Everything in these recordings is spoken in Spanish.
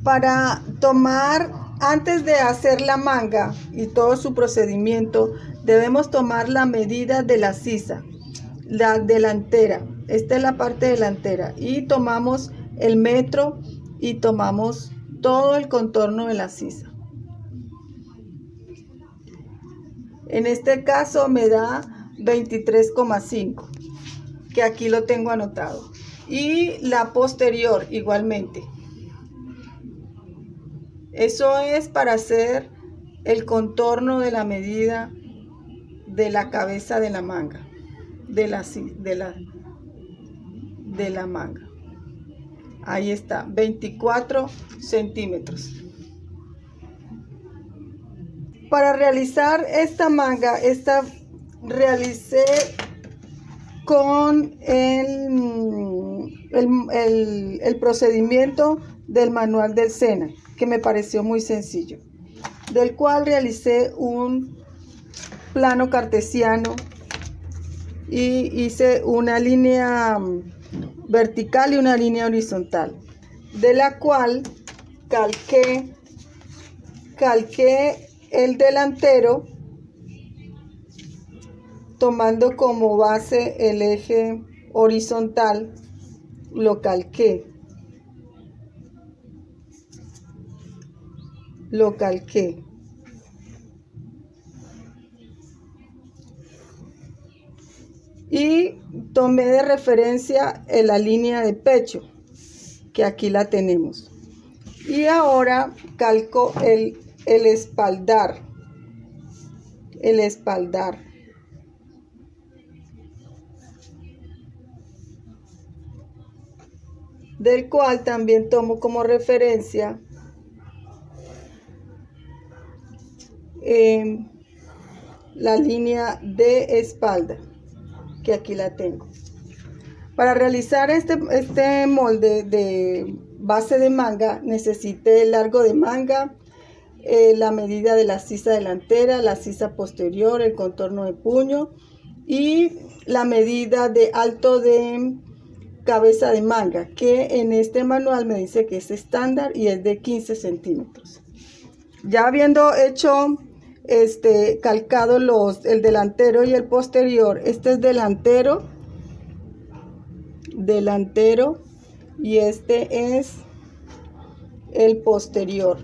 Para tomar, antes de hacer la manga y todo su procedimiento, debemos tomar la medida de la sisa, la delantera. Esta es la parte delantera. Y tomamos el metro y tomamos todo el contorno de la sisa. En este caso me da 23,5, que aquí lo tengo anotado. Y la posterior igualmente. Eso es para hacer el contorno de la medida de la cabeza de la manga, de la manga. Ahí está, 24 centímetros. Para realizar esta manga, realicé con el procedimiento del manual del SENA, que me pareció muy sencillo, del cual realicé un plano cartesiano y hice una línea vertical y una línea horizontal, de la cual calqué el delantero, tomando como base el eje horizontal, lo calqué. Y tomé de referencia la línea de pecho, que aquí la tenemos. Y ahora calco el espaldar. Del cual también tomo como referencia la línea de espalda, que aquí la tengo. Para realizar este molde de base de manga, necesité el largo de manga, la medida de la sisa delantera, la sisa posterior, el contorno de puño y la medida de alto de cabeza de manga, que en este manual me dice que es estándar y es de 15 centímetros. Ya habiendo hecho calcado el delantero y el posterior, este es delantero y este es el posterior.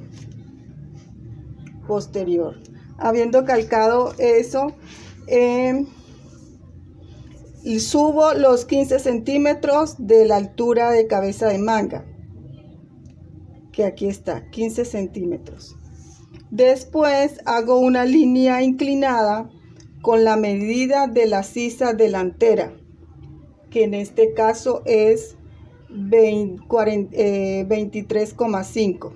Habiendo calcado eso, subo los 15 centímetros de la altura de cabeza de manga, que aquí está, 15 centímetros. Después hago una línea inclinada con la medida de la sisa delantera, que en este caso es 23,5.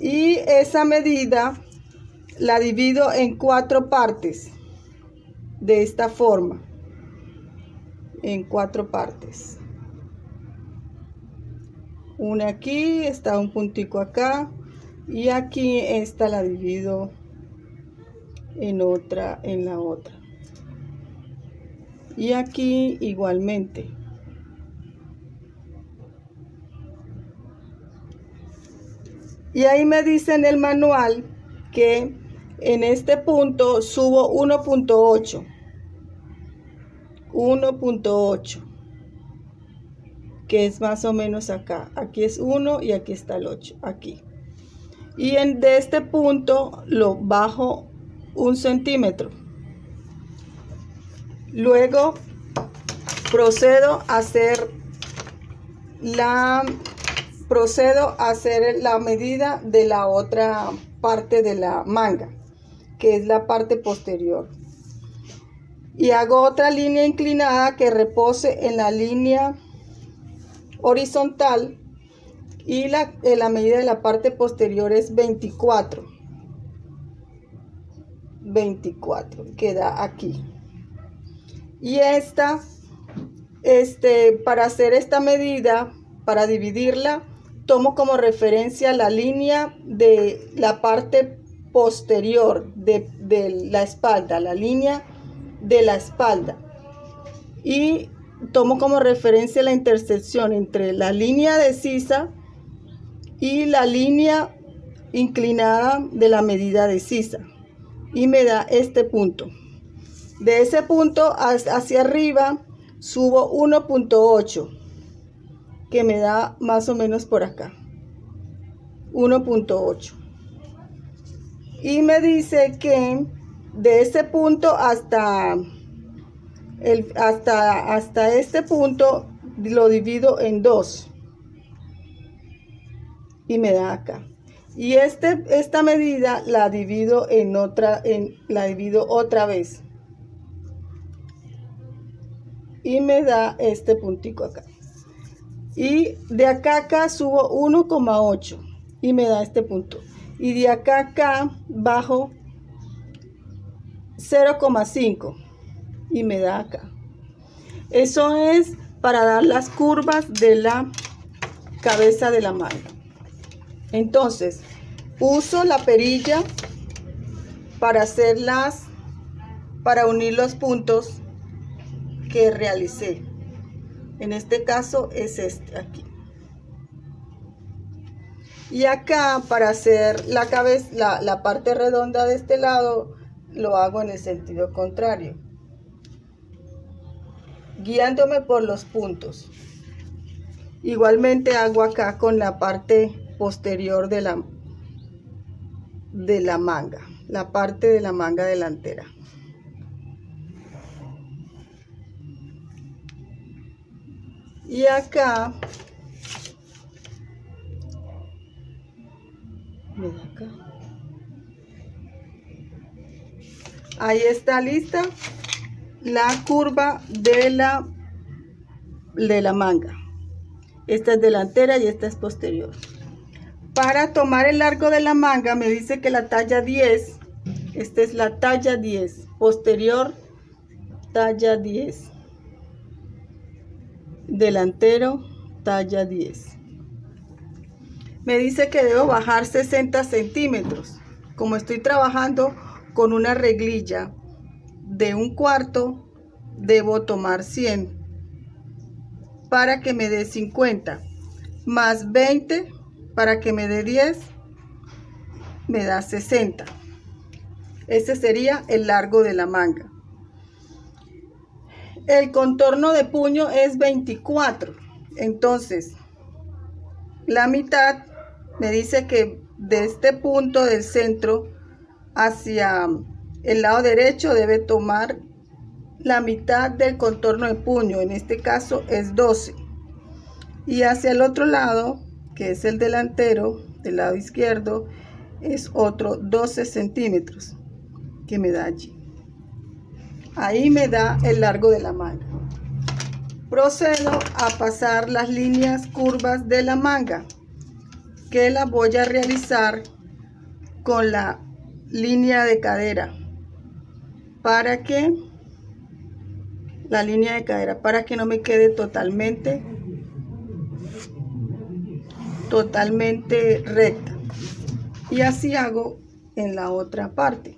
Y esa medida la divido en 4 partes, de esta forma, en 4 partes. Una aquí, está un puntico acá, y aquí esta la divido en la otra. Y aquí igualmente. Y ahí me dice en el manual que en este punto subo 1.8, que es más o menos acá. Aquí es 1 y aquí está el 8, aquí. Y de este punto lo bajo 1 centímetro. Luego procedo a hacer la medida de la otra parte de la manga, que es la parte posterior. Y hago otra línea inclinada que repose en la línea horizontal, y la medida de la parte posterior es 24, queda aquí. Y para hacer esta medida, para dividirla, tomo como referencia la línea de la parte posterior de la espalda, la línea de la espalda, y tomo como referencia la intersección entre la línea de sisa y la línea inclinada de la medida de sisa y me da este punto. De ese punto hacia arriba subo 1.8 que me da más o menos por acá 1.8 y me dice que de ese punto hasta este punto lo divido en 2 y me da acá. Y esta medida la divido otra vez y me da este puntico acá. Y de acá a acá subo 1,8 y me da este punto. Y de acá a acá bajo 0,5 y me da acá. Eso es para dar las curvas de la cabeza de la manga. Entonces, uso la perilla para unir los puntos que realicé. En este caso es este aquí. Y acá para hacer la cabeza, la parte redonda de este lado, lo hago en el sentido contrario, guiándome por los puntos. Igualmente hago acá con la parte posterior de la manga, la parte de la manga delantera. Y acá, mira acá, ahí está lista la curva de la manga. Esta es delantera y esta es posterior. Para tomar el largo de la manga me dice que la talla 10, esta es la talla 10, posterior talla 10, delantero talla 10. Me dice que debo bajar 60 centímetros. Como estoy trabajando con una reglilla de 1/4, debo tomar 100 para que me dé 50, más 20 para que me dé 10, me da 60. Ese sería el largo de la manga. El contorno de puño es 24. Entonces, la mitad me dice que de este punto del centro hacia el lado derecho debe tomar la mitad del contorno de puño. En este caso es 12. Y hacia el otro lado, que es el delantero, del lado izquierdo, es otro 12 centímetros que me da allí. Ahí me da el largo de la manga. Procedo a pasar las líneas curvas de la manga, que las voy a realizar con la línea de cadera, para que no me quede totalmente recta. Y así hago en la otra parte.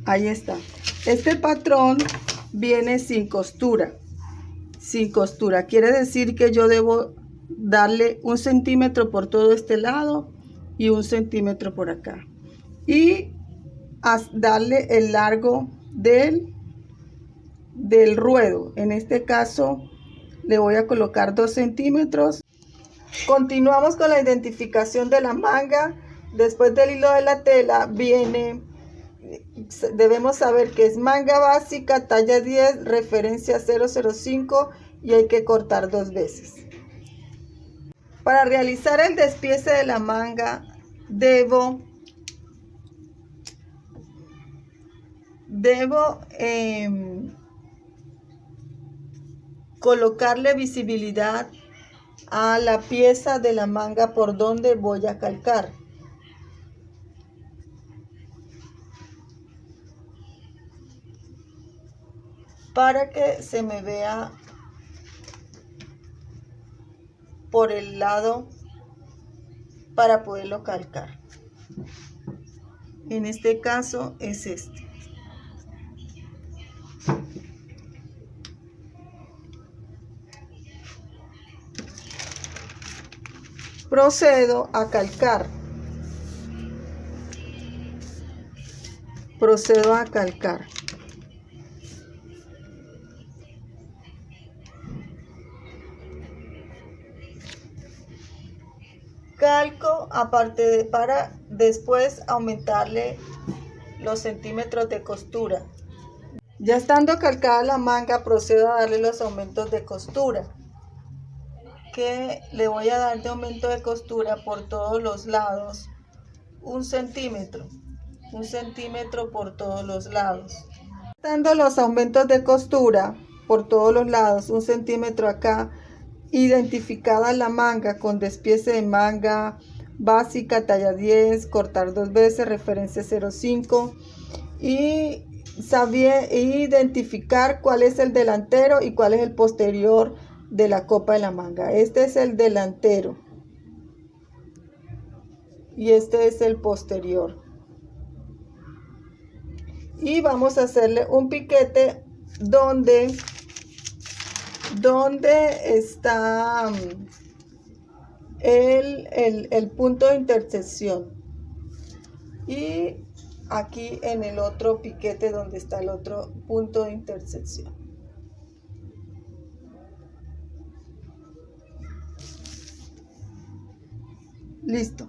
Ahí está. Este patrón viene sin costura. Sin costura. Quiere decir que yo debo darle 1 centímetro por todo este lado y 1 centímetro por acá. Y darle el largo del ruedo. En este caso le voy a colocar 2 centímetros. Continuamos con la identificación de la manga. Después del hilo de la tela debemos saber que es manga básica, talla 10, referencia 005 y hay que cortar 2 veces. Para realizar el despiece de la manga debo colocarle visibilidad a la pieza de la manga por donde voy a calcar. Para que se me vea por el lado para poderlo calcar. En este caso es este. procedo a calcar. Procedo a calcar. Calco para después aumentarle los centímetros de costura. Ya estando calcada la manga, procedo a darle los aumentos de costura, que le voy a dar de aumento de costura por todos los lados 1 centímetro, 1 centímetro por todos los lados. Dando los aumentos de costura por todos los lados, 1 centímetro acá, identificada la manga con despiece de manga básica, talla 10, cortar 2 veces, referencia 0,5, y identificar cuál es el delantero y cuál es el posterior de la copa de la manga. Este es el delantero y este es el posterior. Y vamos a hacerle un piquete donde está el punto de intersección, y aquí en el otro piquete donde está el otro punto de intersección. Listo.